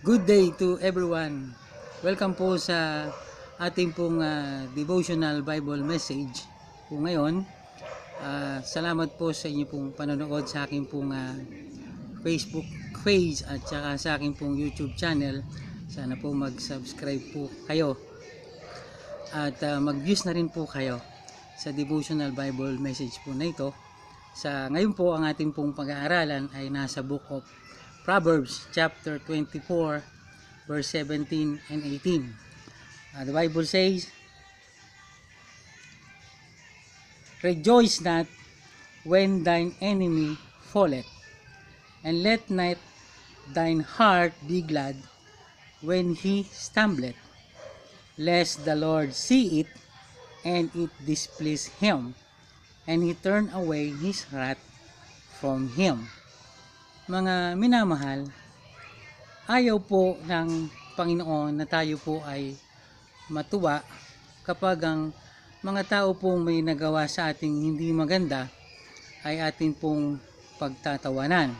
Good day to everyone. Welcome po sa ating pong devotional Bible message po ngayon. Salamat po sa inyo pong panonood sa aking pong Facebook page at saka sa aking pong YouTube channel. Sana po mag-subscribe po kayo at mag-views na rin po kayo sa devotional Bible message po na ito. Ngayon po ang ating pong pag-aaralan ay nasa Book of Proverbs chapter 24 verse 17 and 18. The Bible says, "Rejoice not when thine enemy falleth, and let not thine heart be glad when he stumbleth, lest the Lord see it, and it displease him, and he turn away his wrath from him." Mga minamahal, ayaw po ng Panginoon na tayo po ay matuwa kapag ang mga tao pong may nagawa sa ating hindi maganda ay atin pong pagtatawanan.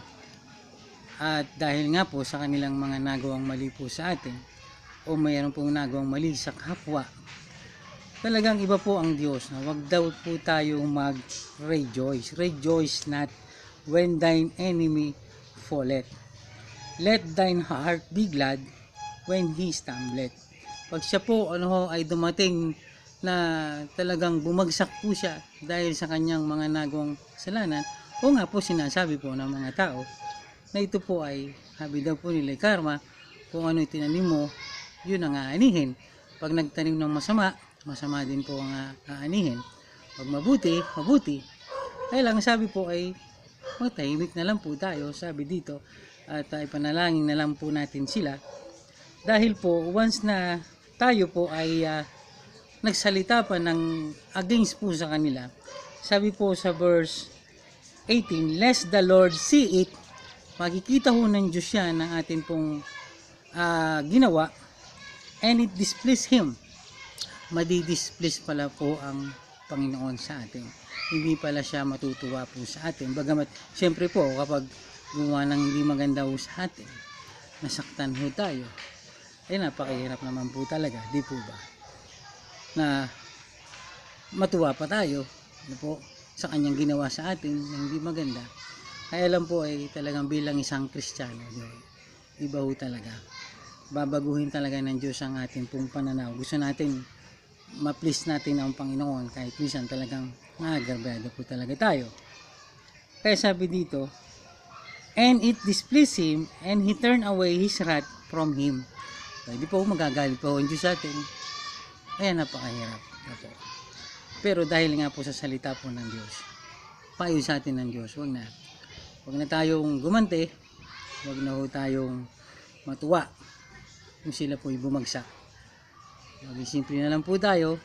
At dahil nga po sa kanilang mga nagawang mali po sa atin o mayroon pong nagawang mali sa kapwa, talagang iba po ang Diyos na wag daw po tayo mag-rejoice. Rejoice not when thine enemy falleth. Let thine heart be glad when he stumbleth. Pag siya po ay dumating na talagang bumagsak po siya dahil sa kanyang mga nagawang kasalanan, o nga po sinasabi po ng mga tao na ito po ay sabi daw po nila karma, kung ano itinanim mo, yun ang aanihin. Pag nagtanim ng masama, masama din po ang aanihin. Pag mabuti, mabuti. Kaya lang sabi po ay matahimik na lang po tayo, sabi dito, at ipanalangin na lang po natin sila. Dahil po, once na tayo po ay nagsalita pa ng against po sa kanila, sabi po sa verse 18, "Lest the Lord see it," makikita ho ng Diyos yan ng atin pong ginawa, "and it displease Him." Madidisplease pala po ang Panginoon sa atin. Hindi pala siya matutuwa po sa atin. Bagamat, siyempre po, kapag gumawa ng hindi maganda po sa atin, nasaktan ho tayo, ay napakahirap naman po talaga, di po ba? Na matuwa pa tayo po sa kanyang ginawa sa atin na hindi maganda. Kaya lang po ay talagang bilang isang Kristiyano, iba ho talaga. Babaguhin talaga ng Diyos ang ating pong pananaw. Gusto natin ma-please natin ang Panginoon kahit minsan talagang nagagrabado po talaga tayo. Kaya sabi dito, "And it displeased him, and he turned away his wrath from him." Hindi po magagalit po ang Diyos sa atin. Ayan, napakahirap na po. Pero dahil nga po sa salita po ng Diyos, payo sa atin ng Diyos, wag na tayong gumante, wag na ho tayong matuwa kung sila po bumagsak. Maging simple na lang po tayo,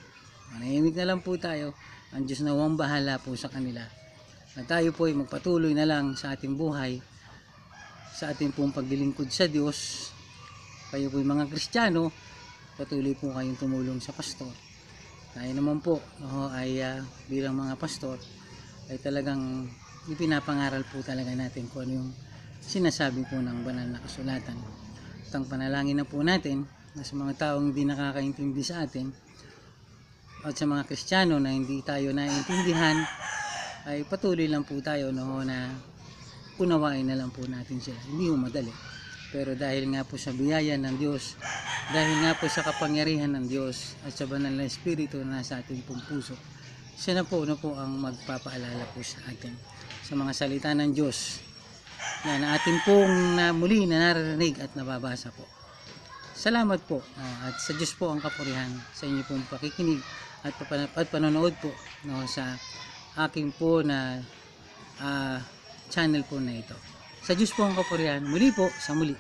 manahimik na lang po tayo, ang Diyos na huwag bahala po sa kanila. At tayo po ay magpatuloy na lang sa ating buhay, sa ating pong paglilingkod sa Diyos. Kayo po mga Kristiyano, patuloy po kayong tumulong sa pastor. Tayo naman po ay bilang mga pastor ay talagang ipinapangaral po talaga natin kung ano yung sinasabi po ng banal na kasulatan. At ang panalangin na po natin na sa mga taong hindi nakakaintindi sa atin at sa mga Kristiyano na hindi tayo naiintindihan, ay patuloy lang po tayo na unawain na lang po natin sila. Hindi mo madali, pero dahil nga po sa biyaya ng Diyos, dahil nga po sa kapangyarihan ng Diyos at sa banal na Espiritu na nasa ating pong puso, siya na po ang magpapaalala po sa atin sa mga salita ng Diyos na atin pong muli na naririnig at nababasa po. Salamat po at sa Diyos po ang kapurihan sa inyo pong pakikinig at panonood po sa aking po na channel po na ito. Sa Diyos po ang kapurihan, muli po sa muli.